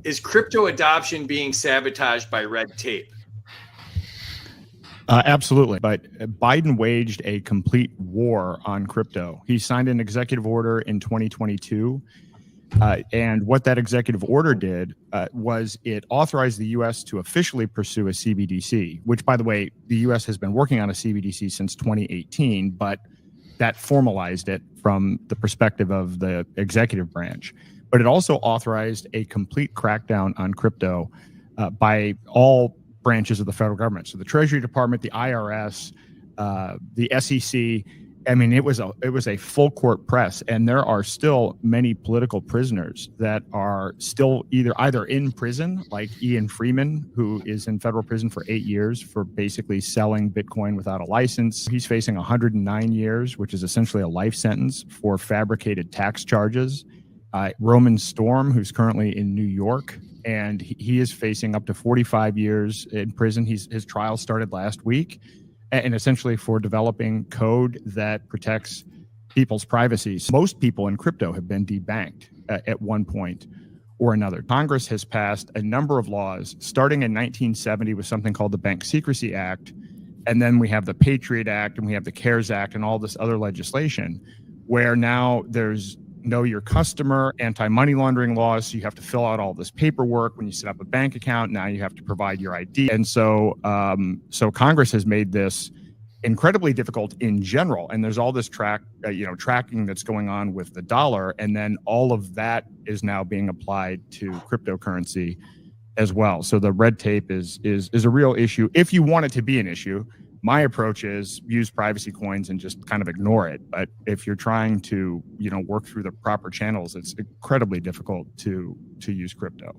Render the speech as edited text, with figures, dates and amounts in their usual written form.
Is crypto adoption being sabotaged by red tape? Absolutely. But Biden waged a complete war on crypto. He signed an executive order in 2022. And what that executive order did was it authorized the U.S. to officially pursue a CBDC, which, by the way, the U.S. has been working on a CBDC since 2018, but that formalized it from the perspective of the executive branch. But it also authorized a complete crackdown on crypto by all branches of the federal government. So the Treasury Department, the IRS, the SEC. I mean, it was a full court press, and there are still many political prisoners that are still either in prison, like Ian Freeman, who is in federal prison for 8 years for basically selling Bitcoin without a license. He's facing 109 years, which is essentially a life sentence for fabricated tax charges. Roman Storm, who's currently in New York, and he is facing up to 45 years in prison. His trial started last week, and essentially for developing code that protects people's privacy. Most people in crypto have been debanked at one point or another. Congress has passed a number of laws, starting in 1970 with something called the Bank Secrecy Act, and then we have the Patriot Act, and we have the CARES Act, and all this other legislation, where now there's know your customer, anti-money laundering laws. So you have to fill out all this paperwork when you set up a bank account. Now you have to provide your ID. And so Congress has made this incredibly difficult in general. And there's all this tracking that's going on with the dollar. And then all of that is now being applied to cryptocurrency as well. So the red tape is a real issue. If you want it to be an issue, my approach is use privacy coins and just kind of ignore it. But if you're trying to, work through the proper channels, it's incredibly difficult to use crypto.